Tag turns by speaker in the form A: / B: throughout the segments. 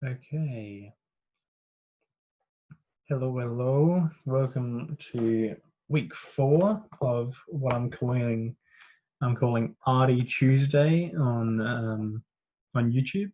A: Okay. Hello. Welcome to week 4 of what I'm calling Arty Tuesday on YouTube.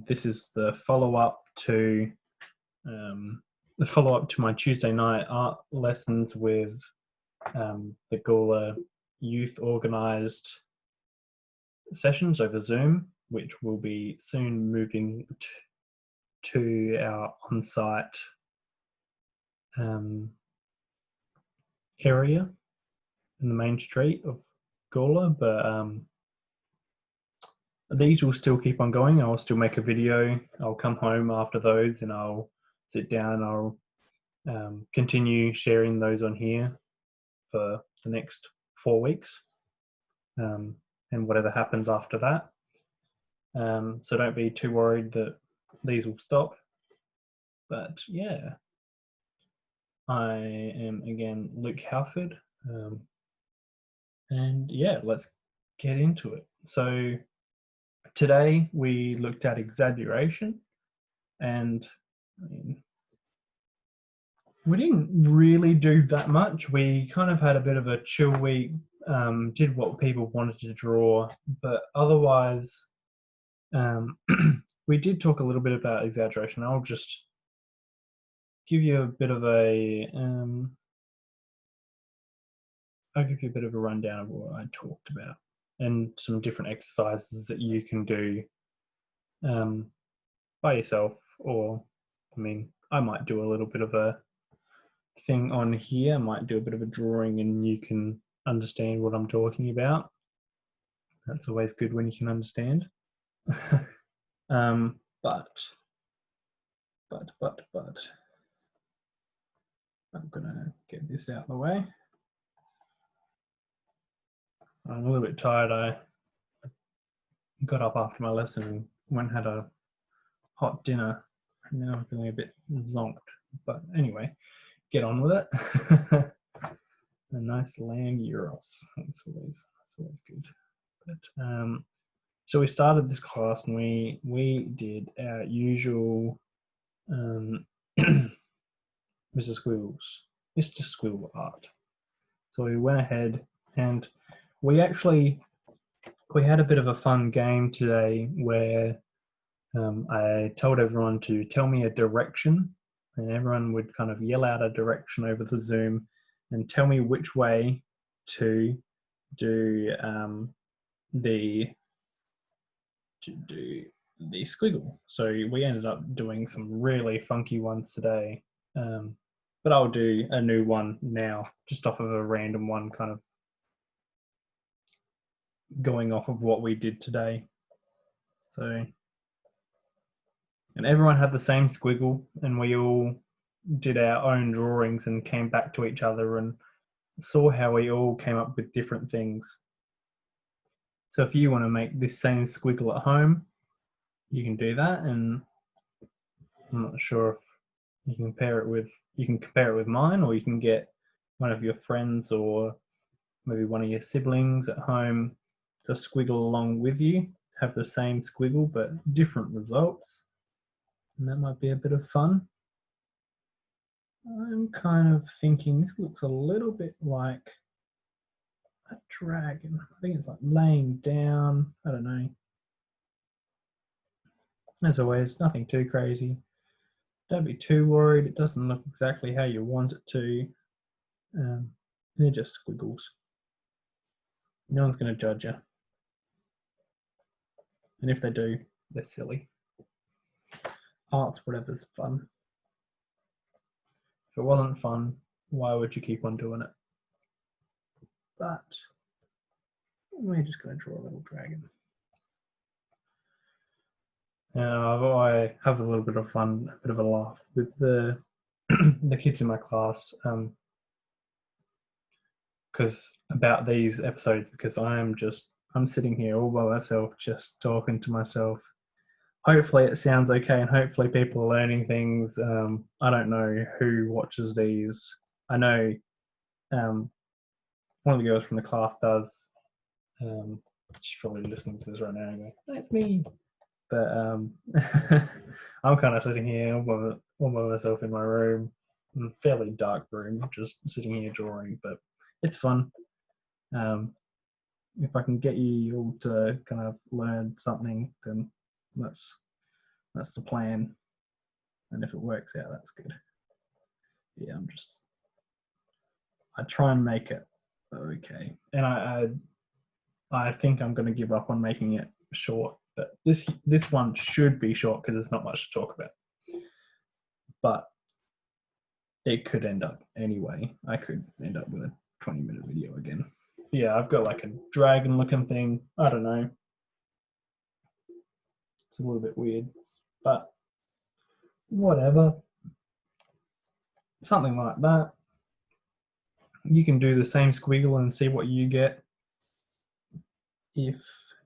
A: This is the follow-up to my Tuesday night art lessons with the Gawler Youth organised sessions over Zoom, which will be soon moving to our on-site area in the main street of Gawler, but these will still keep on going. I'll still make a video. I'll come home after those and I'll sit down. I'll continue sharing those on here for the next 4 weeks, and whatever happens after that. So don't be too worried that these will stop. But yeah, I am again Luke Halford, and yeah, let's get into it. So today we looked at exaggeration, and we didn't really do that much. We kind of had a bit of a chill week, did what people wanted to draw, but otherwise we did talk a little bit about exaggeration. I'll just give you a bit of a rundown of what I talked about and some different exercises that you can do by yourself, or I might do a little bit of a thing on here. I might do a bit of a drawing and you can understand what I'm talking about. That's always good when you can understand. But I'm gonna get this out of the way. I'm a little bit tired. I got up after my lesson and went and had a hot dinner. Now I'm feeling a bit zonked, but anyway, get on with it. A nice lamb gyros. That's always good. But so we started this class and we did our usual Mr. Squiggle art. So we went ahead and we had a bit of a fun game today where I told everyone to tell me a direction, and everyone would kind of yell out a direction over the Zoom and tell me which way to do the squiggle. So we ended up doing some really funky ones today, but I'll do a new one now, just off of a random one, kind of going off of what we did today. So, and everyone had the same squiggle, and we all did our own drawings and came back to each other and saw how we all came up with different things. So if you want to make this same squiggle at home, you can do that, and I'm not sure if you can compare it with mine, or you can get one of your friends or maybe one of your siblings at home to squiggle along with you, have the same squiggle but different results, and that might be a bit of fun. I'm kind of thinking this looks a little bit like a dragon. I think it's like laying down. I don't know. As always, nothing too crazy. Don't be too worried. It doesn't look exactly how you want it to. They're just squiggles. No one's going to judge you. And if they do, they're silly. Art's whatever's fun. If it wasn't fun, why would you keep on doing it? But we're just going to draw a little dragon. Now I have a little bit of fun, a bit of a laugh with the the kids in my class, because about these episodes, because I'm sitting here all by myself, just talking to myself. Hopefully it sounds okay, and hopefully people are learning things. I don't know who watches these. I know one of the girls from the class does. She's probably listening to this right now and going, "That's me." But I'm kind of sitting here all by myself in my room, fairly dark room, just sitting here drawing. But it's fun. If I can get you all to kind of learn something, then that's the plan. And if it works out, that's good. Yeah, I try and make it okay. And I think I'm going to give up on making it short. But this one should be short because there's not much to talk about. But it could end up anyway. I could end up with a 20-minute video again. Yeah, I've got like a dragon looking thing. I don't know. It's a little bit weird, but whatever. Something like that. You can do the same squiggle and see what you get. If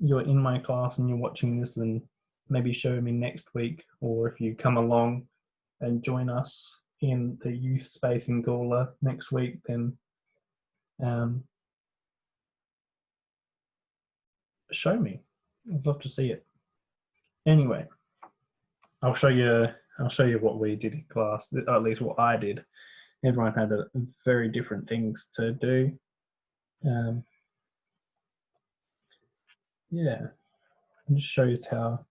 A: you're in my class and you're watching this, and maybe show me next week, or if you come along and join us in the youth space in Gawler next week, then show me. I'd love to see it. Anyway, I'll show you what we did in class, or at least what I did. Everyone had very different things to do. Yeah, it just shows how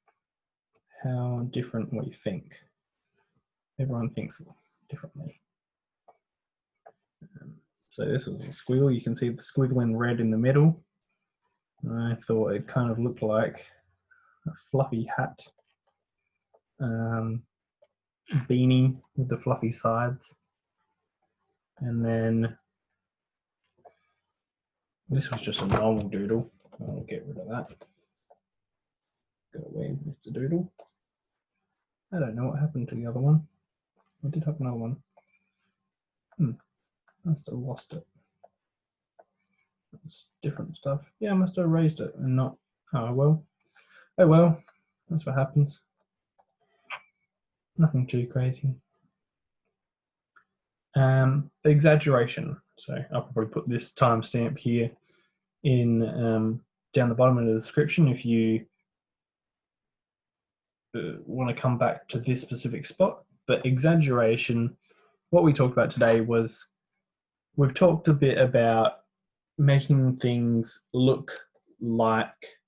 A: different we think. Everyone thinks differently. So this was a squiggle. You can see the squiggle in red in the middle. I thought it kind of looked like a fluffy hat, beanie with the fluffy sides. And then this was just a normal doodle. I'll get rid of that. Go away, Mr. Doodle. I don't know what happened to the other one. I did have another one. I must have lost it. It's different stuff. Yeah, I must have erased it and not. Oh well. Oh well. That's what happens. Nothing too crazy. Exaggeration. So I'll probably put this timestamp here in down the bottom of the description if you want to come back to this specific spot. But exaggeration, what we talked about today was, we've talked a bit about making things look like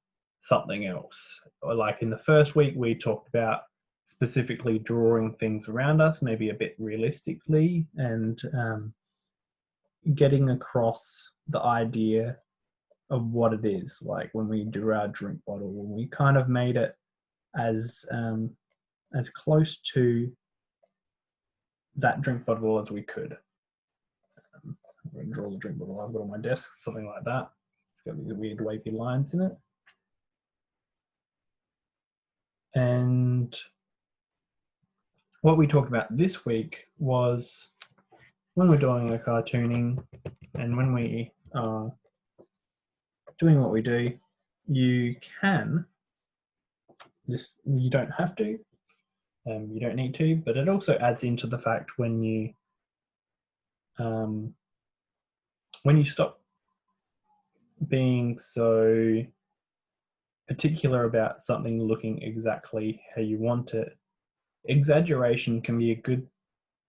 A: something else. Or like in the first week, we talked about specifically drawing things around us, maybe a bit realistically, and getting across the idea of what it is. Like when we drew our drink bottle, we kind of made it as close to that drink bottle as we could. I'm going to draw the drink bottle I've got on my desk, something like that. It's got these weird wavy lines in it. And what we talked about this week was, when we're doing a cartooning and when we are doing what we do, you don't have to, you don't need to, but it also adds into the fact when you stop being so particular about something looking exactly how you want it. Exaggeration can be a good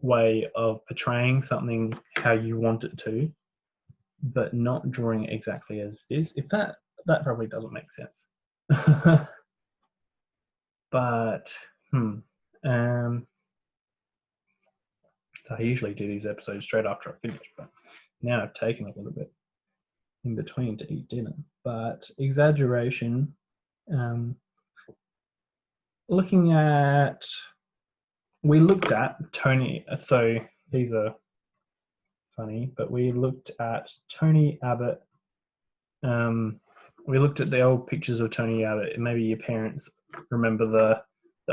A: way of portraying something how you want it to, but not drawing it exactly as it is. If that probably doesn't make sense. But so I usually do these episodes straight after I finish, but now I've taken a little bit in between to eat dinner. But exaggeration, we looked at Tony, so these are funny, but we looked at Tony Abbott. We looked at the old pictures of Tony Abbott. Maybe your parents remember the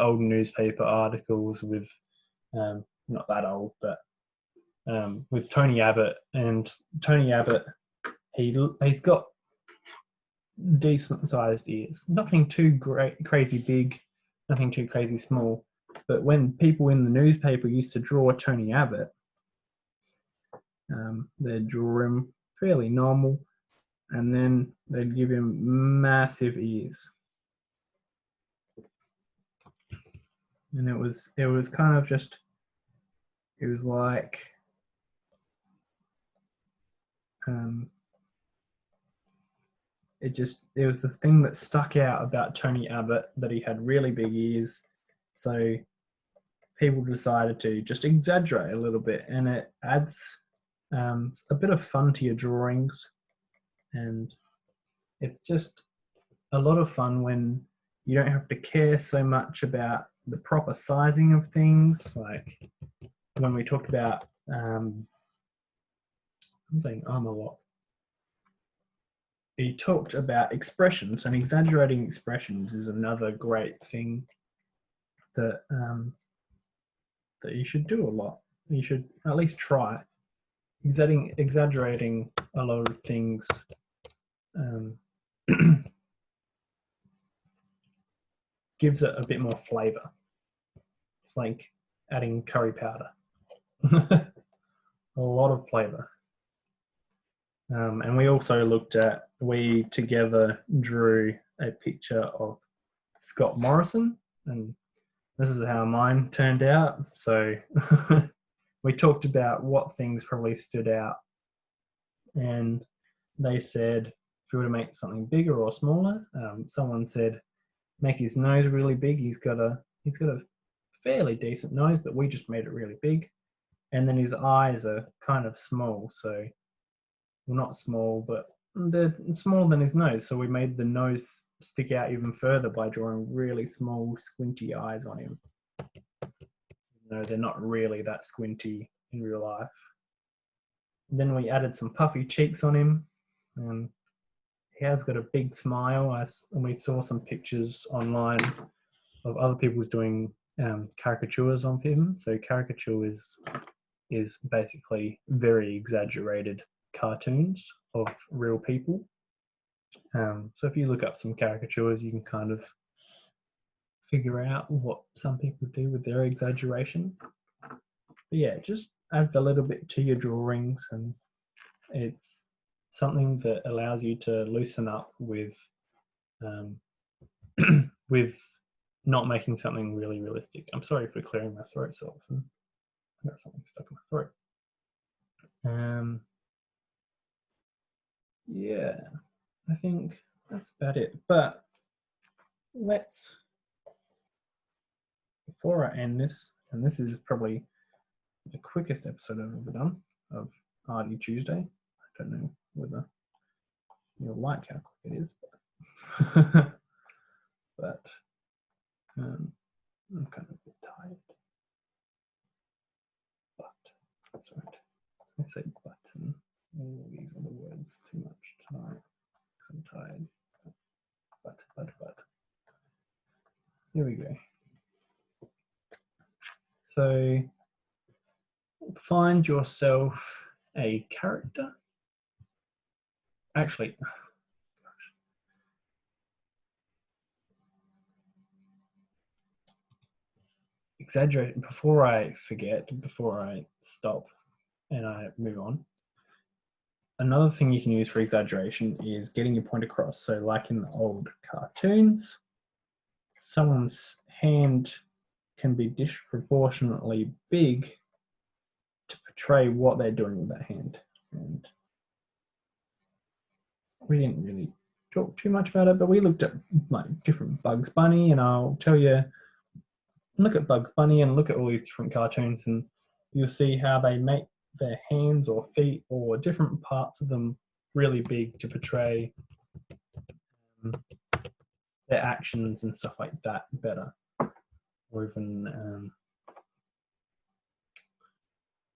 A: old newspaper articles with, not that old, but with Tony Abbott. And Tony Abbott, he's got decent sized ears. Nothing too crazy big, nothing too crazy small. But when people in the newspaper used to draw Tony Abbott, they'd draw him fairly normal, and then they'd give him massive ears. And it was kind of just, it was like, it was the thing that stuck out about Tony Abbott, that he had really big ears. So people decided to just exaggerate a little bit, and it adds a bit of fun to your drawings. And it's just a lot of fun when you don't have to care so much about the proper sizing of things. Like when we talked about, I'm saying a lot. He talked about expressions, and exaggerating expressions is another great thing that that you should do a lot. You should at least try. Exaggerating a lot of things gives it a bit more flavor. It's like adding curry powder. A lot of flavor. And we also we together drew a picture of Scott Morrison, and this is how mine turned out. So we talked about what things probably stood out, and they said if you were to make something bigger or smaller, someone said make his nose really big. He's got a fairly decent nose, but we just made it really big. And then his eyes are kind of small, so, well, not small, but they're smaller than his nose. So we made the nose stick out even further by drawing really small, squinty eyes on him. No, they're not really that squinty in real life. And then we added some puffy cheeks on him. He has got a big smile, and we saw some pictures online of other people doing caricatures on him. So caricature is basically very exaggerated cartoons of real people. So if you look up some caricatures, you can kind of figure out what some people do with their exaggeration. But yeah, it just adds a little bit to your drawings, and it's something that allows you to loosen up with with not making something really realistic. I'm sorry for clearing my throat so often. I've got something stuck in my throat. Yeah, I think that's about it. But before I end this, and this is probably the quickest episode I've ever done of Arty Tuesday. I don't know whether you'll like how quick it is, but, but I'm kind of a bit tired. But that's right. I say but, and all these other words too much tonight because I'm tired. But. Here we go. So find yourself a character. Actually, exaggerate before I forget, before I stop and I move on. Another thing you can use for exaggeration is getting your point across. So like in the old cartoons, someone's hand can be disproportionately big to portray what they're doing with that hand. And we didn't really talk too much about it, but we looked at like different Bugs Bunny, and I'll tell you, look at Bugs Bunny and look at all these different cartoons, and you'll see how they make their hands or feet or different parts of them really big to portray their actions and stuff like that better. Or even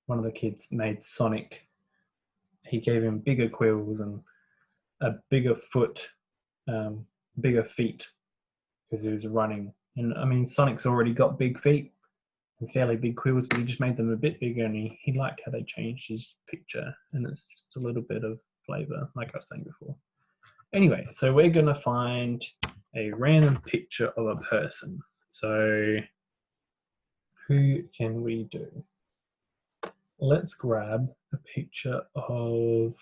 A: one of the kids made Sonic. He gave him bigger quills and a bigger foot, bigger feet, because he was running. And I mean, Sonic's already got big feet and fairly big quills, but he just made them a bit bigger, and he liked how they changed his picture, and it's just a little bit of flavor, like I was saying before. Anyway, so we're going to find a random picture of a person. So who can we do? Let's grab a picture of...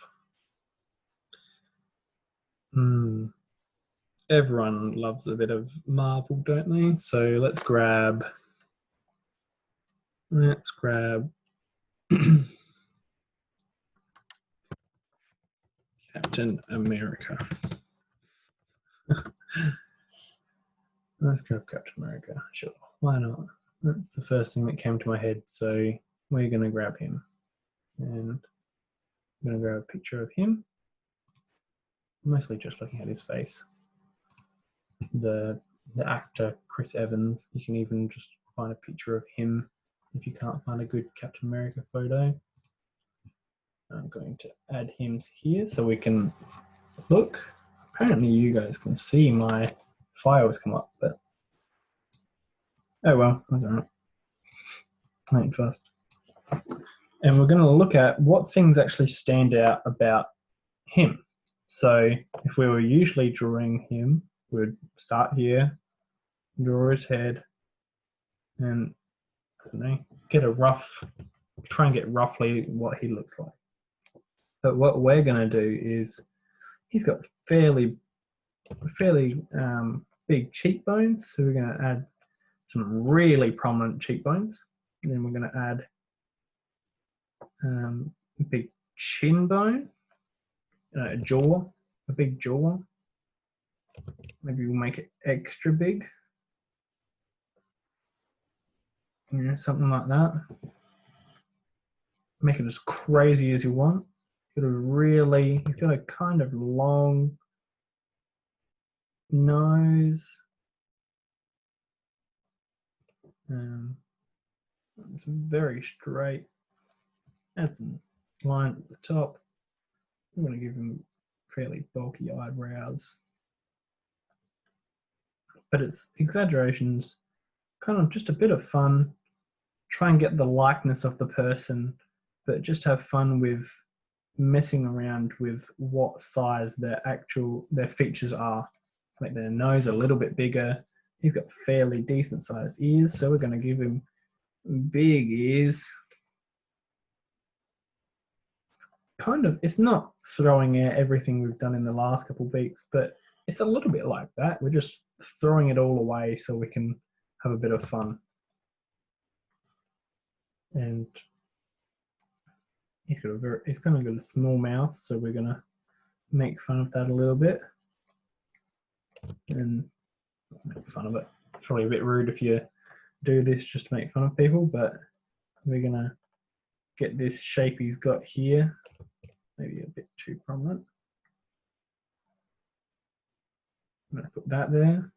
A: everyone loves a bit of Marvel, don't they? So let's grab Let's grab Captain America. Let's grab Captain America. Sure, why not? That's the first thing that came to my head, so we're going to grab him. And I'm going to grab a picture of him. Mostly just looking at his face. The actor, Chris Evans, you can even just find a picture of him if you can't find a good Captain America photo. I'm going to add him here so we can look. Apparently you guys can see my files come up, but oh well, that's alright. I ain't fussed. And we're going to look at what things actually stand out about him. So if we were usually drawing him, we'd start here, draw his head, and I don't know, try and get roughly what he looks like. But what we're going to do is, he's got fairly big cheekbones, so we're going to add some really prominent cheekbones. And then we're going to add a big chin bone, a big jaw. Maybe we'll make it extra big. You know, something like that. Make it as crazy as you want. He's got a kind of long nose. It's very straight. Add some line at the top. I'm going to give him fairly bulky eyebrows. But it's exaggerations, kind of just a bit of fun. Try and get the likeness of the person, but just have fun with messing around with what size their features are. Like their nose a little bit bigger. He's got fairly decent sized ears, so we're going to give him big ears. It's not throwing out everything we've done in the last couple of weeks, but it's a little bit like that. We're just throwing it all away so we can have a bit of fun. And he's kind of got a small mouth, so we're going to make fun of that a little bit. And make fun of it. It's probably a bit rude if you do this just to make fun of people, but we're going to get this shape he's got here, maybe a bit too prominent. I'm going to put that there,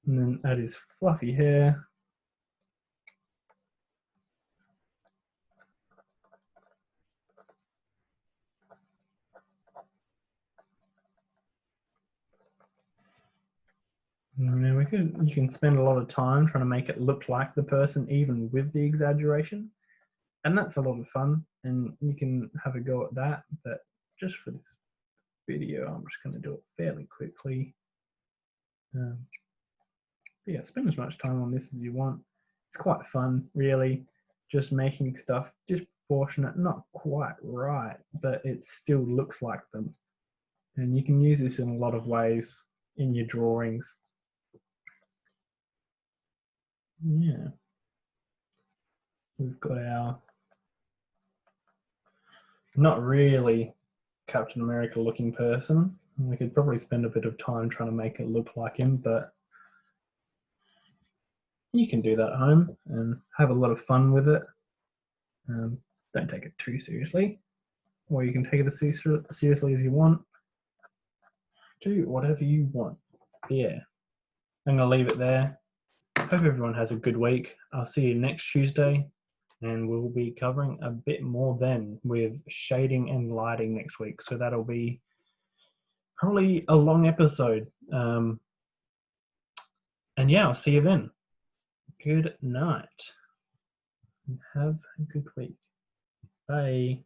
A: and then add his fluffy hair. You know, you can spend a lot of time trying to make it look like the person, even with the exaggeration, and that's a lot of fun. And you can have a go at that. But just for this video, I'm just going to do it fairly quickly. Yeah, spend as much time on this as you want. It's quite fun, really, just making stuff disproportionate, not quite right, but it still looks like them. And you can use this in a lot of ways in your drawings. Yeah. We've got our not really Captain America looking person. We could probably spend a bit of time trying to make it look like him, but you can do that at home and have a lot of fun with it. Don't take it too seriously, or you can take it as seriously as you want. Do whatever you want. Yeah, I'm going to leave it there. Hope everyone has a good week. I'll see you next Tuesday, and we'll be covering a bit more then with shading and lighting next week. So that'll be probably a long episode. And yeah, I'll see you then. Good night. Have a good week. Bye.